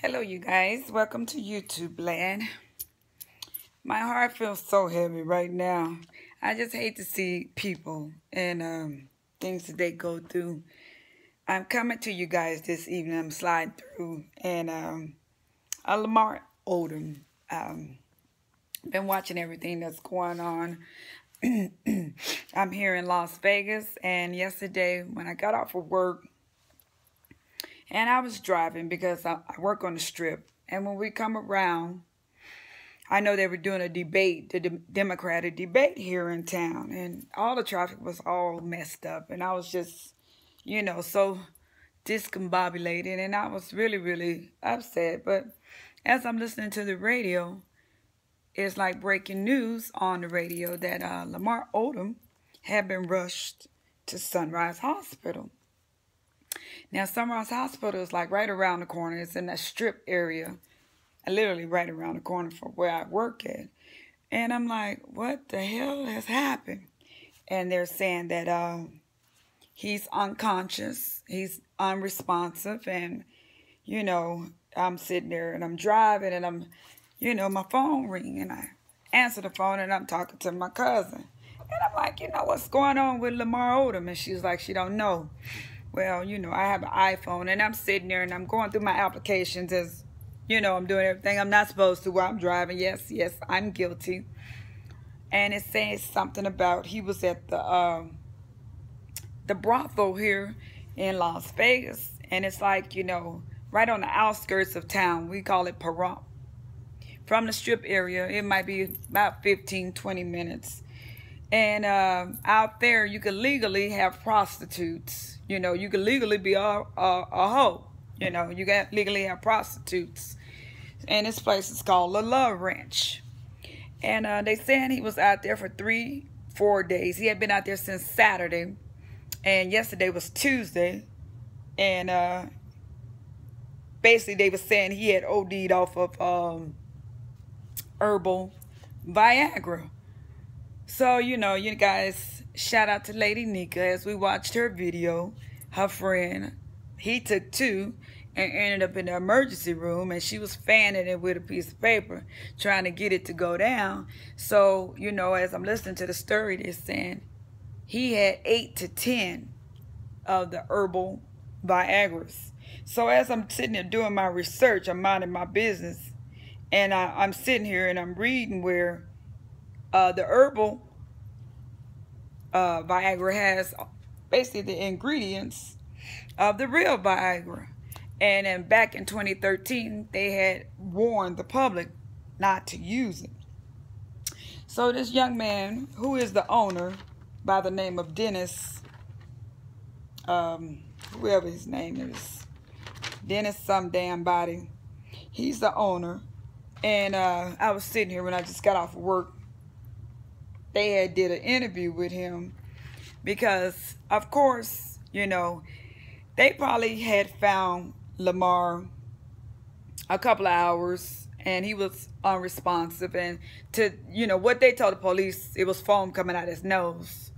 Hello, you guys. Welcome to YouTube land. My heart feels so heavy right now. I just hate to see people and things that they go through. I'm coming to you guys this evening. I'm sliding through, and Lamar Odom. Been watching everything that's going on. I'm here in Las Vegas, and yesterday when I got off of work, and I was driving because I work on the Strip. And when we come around, I know they were doing a debate, the Democratic debate here in town. And all the traffic was all messed up. And I was just, so discombobulated. And I was really, really upset. But as I'm listening to the radio, it's like breaking news on the radio that Lamar Odom had been rushed to Sunrise Hospital. Now, Sunrise Hospital is like right around the corner. It's in that Strip area, literally right around the corner from where I work at. And I'm like, what the hell has happened? And they're saying that he's unconscious, he's unresponsive, and, I'm sitting there and I'm driving and I'm, my phone ringing, and I answer the phone and I'm talking to my cousin. And I'm like, what's going on with Lamar Odom? And she's like, she don't know. Well, I have an iPhone, and I'm sitting there, and I'm going through my applications as, I'm doing everything I'm not supposed to while I'm driving. Yes, I'm guilty. And it says something about he was at the brothel here in Las Vegas, and it's like, right on the outskirts of town. We call it Pahrump. From the Strip area, it might be about 15, 20 minutes. And out there, you can legally have prostitutes. You can legally be a hoe. You can legally have prostitutes. And this place is called the Love Ranch. And they saying he was out there for 3-4 days. He had been out there since Saturday. And yesterday was Tuesday. And basically they were saying he had OD'd off of herbal Viagra. So, you guys, shout out to Lady Nika as we watched her video. Her friend, he took 2 and ended up in the emergency room, and she was fanning it with a piece of paper, trying to get it to go down. So, as I'm listening to the story, they're saying he had 8 to 10 of the herbal Viagras. So as I'm sitting there doing my research, I'm minding my business, and I'm sitting here and I'm reading where the herbal Viagra has basically the ingredients of the real Viagra. And then back in 2013, they had warned the public not to use it. So this young man, who is the owner by the name of Dennis, whoever his name is, Dennis some damn body, he's the owner. And I was sitting here when I just got off of work. They had did an interview with him because, of course, they probably had found Lamar a couple of hours and he was unresponsive. And to, what they told the police, it was foam coming out his nose,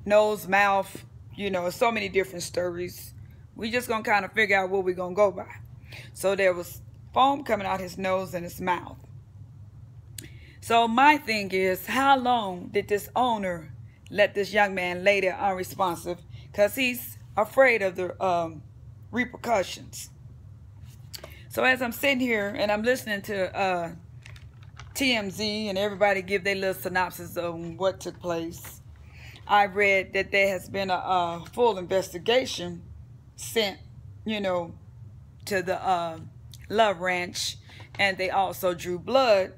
mouth, so many different stories. We just gonna kind of figure out what we're gonna go by. So there was foam coming out his nose and his mouth. So my thing is, how long did this owner let this young man lay there unresponsive? Because he's afraid of the repercussions. So as I'm sitting here and I'm listening to TMZ and everybody give their little synopsis of what took place, I read that there has been a full investigation sent, to the Love Ranch, and they also drew blood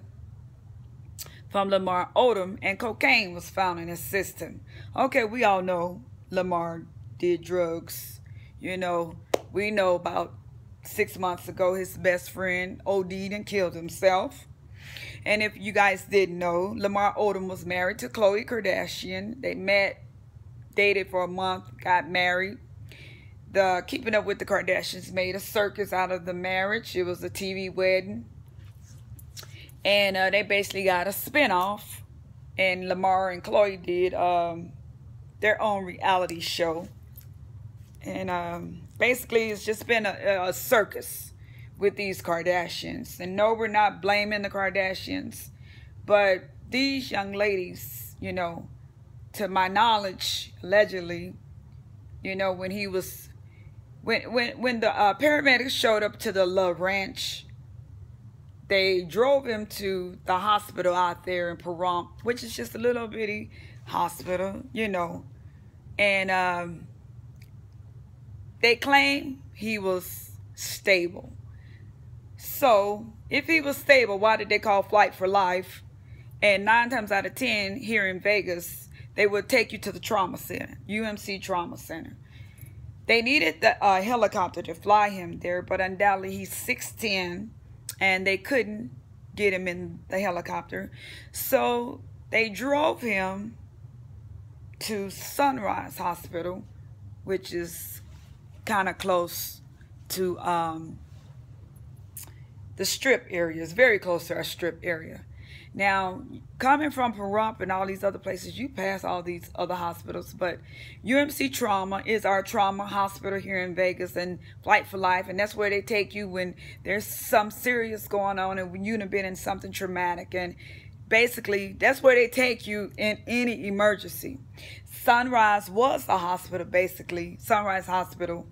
from Lamar Odom, and cocaine was found in his system. Okay, we all know Lamar did drugs. We know about 6 months ago his best friend OD'd and killed himself. And if you guys didn't know, Lamar Odom was married to Khloe Kardashian. They met, dated for a month, got married. The Keeping Up with the Kardashians made a circus out of the marriage. It was a TV wedding. And they basically got a spinoff. And Lamar and Khloe did their own reality show. And basically it's just been a circus with these Kardashians. And no, we're not blaming the Kardashians, but these young ladies, you know, to my knowledge, allegedly, you know, when he was, when the paramedics showed up to the Love Ranch, they drove him to the hospital out there in Pahrump, which is just a little bitty hospital, you know. And they claim he was stable. So if he was stable, why did they call Flight for Life? And 9 times out of 10 here in Vegas, they would take you to the trauma center, UMC Trauma Center. They needed the helicopter to fly him there, but undoubtedly he's 6'10", and they couldn't get him in the helicopter. So they drove him to Sunrise Hospital, which is kind of close to the Strip area. It's very close to our Strip area. Now, coming from Pahrump and all these other places, you pass all these other hospitals, but UMC Trauma is our trauma hospital here in Vegas, and Flight for Life, and that's where they take you when there's some serious going on and when you've been in something traumatic. And basically, that's where they take you in any emergency. Sunrise was the hospital, basically. Sunrise Hospital,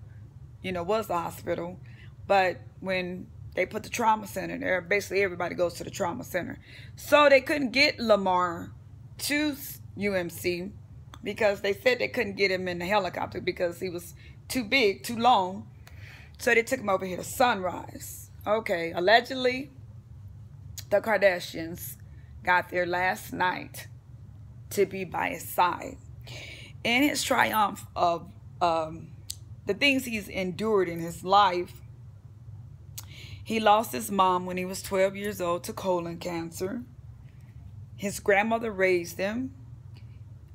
you know, was the hospital, but when they put the trauma center there, basically everybody goes to the trauma center. So they couldn't get Lamar to UMC because they said they couldn't get him in the helicopter because he was too big, too long. So they took him over here to Sunrise. Okay, allegedly, the Kardashians got there last night to be by his side. In his triumph of the things he's endured in his life, he lost his mom when he was 12 years old to colon cancer. His grandmother raised him.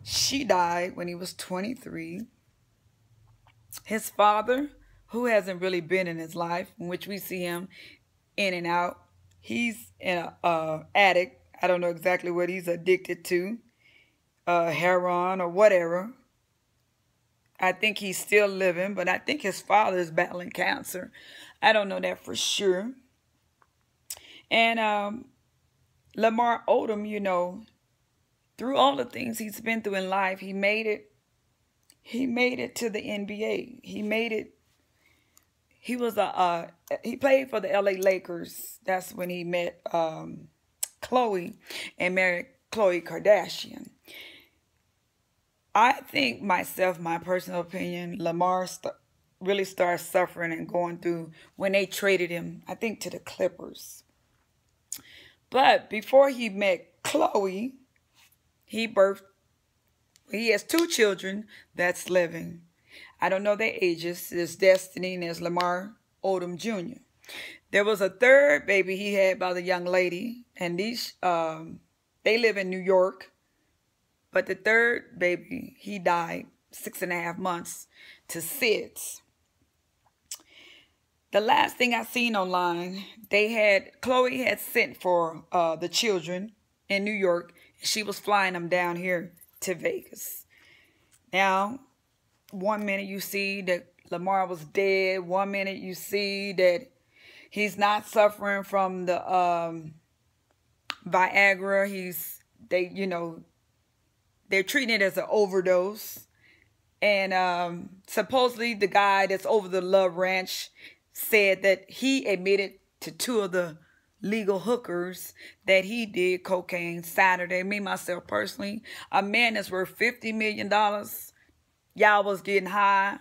She died when he was 23. His father, who hasn't really been in his life, in which we see him in and out, he's an addict. I don't know exactly what he's addicted to, heroin or whatever. I think he's still living, but I think his father is battling cancer. I don't know that for sure. And Lamar Odom, you know, through all the things he's been through in life, he made it. He made it to the NBA. He made it. He was he played for the LA Lakers. That's when he met Khloe and married Khloe Kardashian. I think myself, my personal opinion, Lamar really started suffering and going through when they traded him, I think, to the Clippers. But before he met Khloe, he has 2 children that's living. I don't know their ages. There's Destiny and there's Lamar Odom Jr. There was a 3rd baby he had by the young lady, and these they live in New York. But the 3rd baby, he died 6.5 months to SIDS. The last thing I seen online, Khloe had sent for the children in New York. She was flying them down here to Vegas. Now, one minute you see that Lamar was dead. One minute you see that he's not suffering from the Viagra. They're treating it as an overdose. And supposedly the guy that's over the Love Ranch said that he admitted to 2 of the legal hookers that he did cocaine Saturday. Me, myself, personally, a man that's worth $50 million. Y'all was getting high,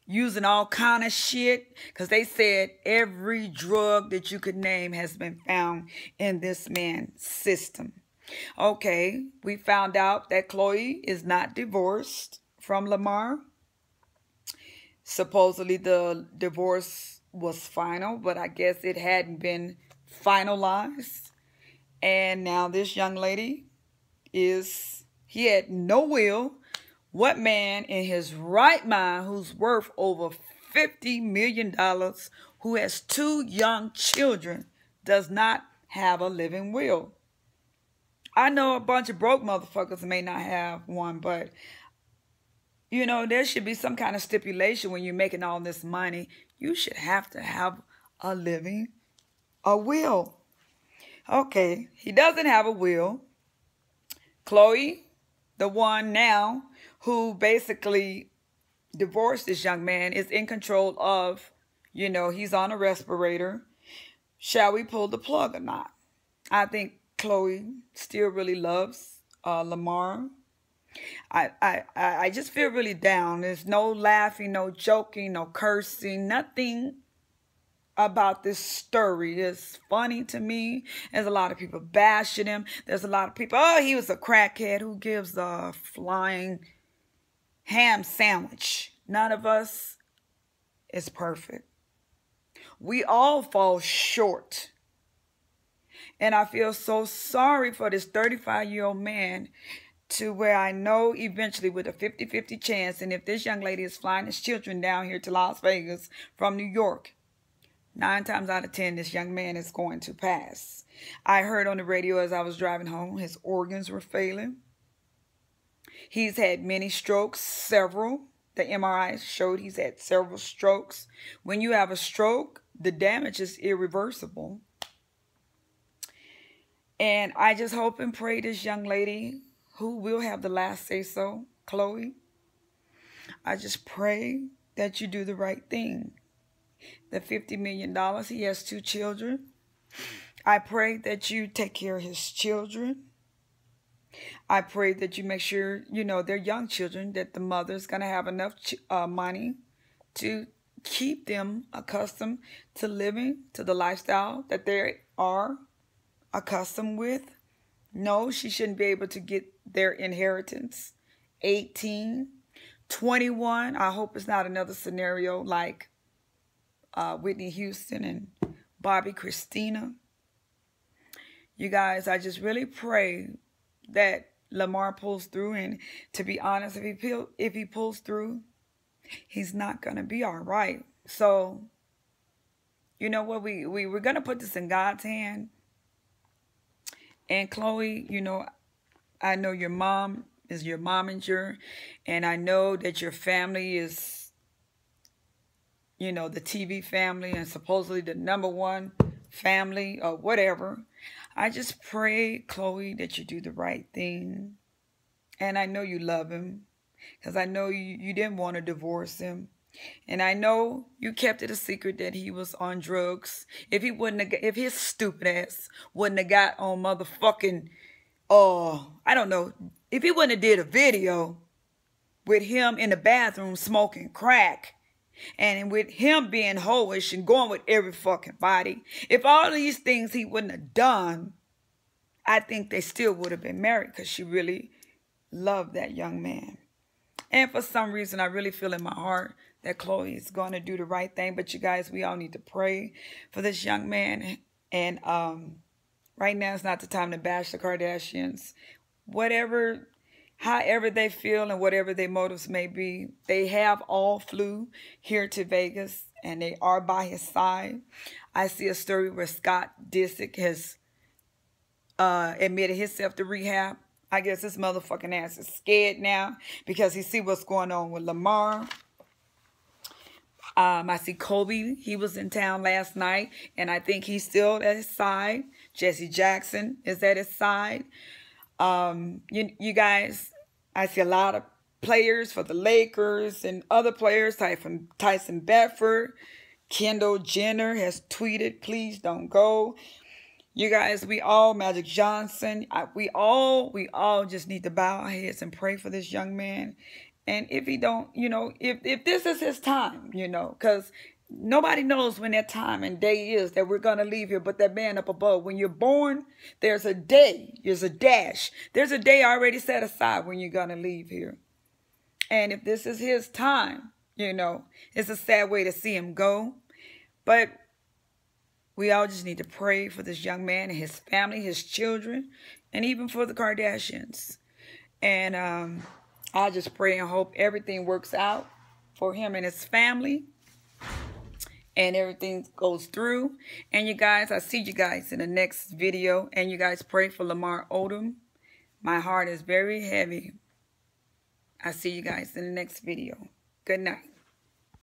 using all kind of shit, because they said every drug that you could name has been found in this man's system. Okay, we found out that Khloe is not divorced from Lamar. Supposedly the divorce was final, but I guess it hadn't been finalized. And now this young lady he had no will. What man in his right mind, who's worth over $50 million, who has 2 young children, does not have a living will? I know a bunch of broke motherfuckers may not have one, but, you know, there should be some kind of stipulation when you're making all this money. You should have to have a will. Okay, he doesn't have a will. Chloe, the one now who basically divorced this young man, is in control of, he's on a respirator. Shall we pull the plug or not? I think Chloe still really loves Lamar. I just feel really down. There's no laughing, no joking, no cursing, nothing about this story is funny to me. There's a lot of people bashing him. There's a lot of people, oh, he was a crackhead. Who gives a flying ham sandwich? None of us is perfect. We all fall short. And I feel so sorry for this 35-year-old man, to where I know eventually with a 50-50 chance, and if this young lady is flying his children down here to Las Vegas from New York, 9 times out of 10, this young man is going to pass. I heard on the radio as I was driving home, his organs were failing. He's had many strokes, several. The MRI showed he's had several strokes. When you have a stroke, the damage is irreversible. And I just hope and pray this young lady, who will have the last say-so, Chloe, I just pray that you do the right thing. The $50 million, he has 2 children. I pray that you take care of his children. I pray that you make sure, they're young children, that the mother's going to have enough money to keep them accustomed to living, to the lifestyle that they are accustomed with. No, she shouldn't be able to get their inheritance. 18, 21. I hope it's not another scenario like Whitney Houston and Bobby Christina. You guys, I just really pray that Lamar pulls through. And to be honest, if he pulls through, he's not going to be all right. So, you know what? We're going to put this in God's hand. And Chloe, I know your mom is your momager. And I know that your family is, the TV family and supposedly the #1 family or whatever. I just pray, Chloe, that you do the right thing. And I know you love him, because I know you didn't want to divorce him. And I know you kept it a secret that he was on drugs. If his stupid ass wouldn't have got on motherfucking, I don't know, if he wouldn't have did a video with him in the bathroom smoking crack, and with him being hoish and going with every fucking body, if all these things he wouldn't have done, I think they still would have been married, because she really loved that young man. And for some reason, I really feel in my heart that Chloe is going to do the right thing. But you guys, we all need to pray for this young man. And right now is not the time to bash the Kardashians. However they feel and whatever their motives may be, they have all flew here to Vegas and they are by his side. I see a story where Scott Disick has admitted himself to rehab. I guess this motherfucking ass is scared now because he see what's going on with Lamar. I see Kobe. He was in town last night, and I think he's still at his side. Jesse Jackson is at his side. You guys, I see a lot of players for the Lakers and other players, Tyson Bedford. Kendall Jenner has tweeted, please don't go. You guys, Magic Johnson, we all just need to bow our heads and pray for this young man. And if he don't, if this is his time, because nobody knows when that time and day is that we're going to leave here but that man up above. When you're born, there's a day, there's a dash. There's a day already set aside when you're going to leave here. And if this is his time, it's a sad way to see him go. But we all just need to pray for this young man and his family, his children, and even for the Kardashians. And I just pray and hope everything works out for him and his family. And everything goes through. And you guys, I see you guys in the next video. And you guys pray for Lamar Odom. My heart is very heavy. I see you guys in the next video. Good night.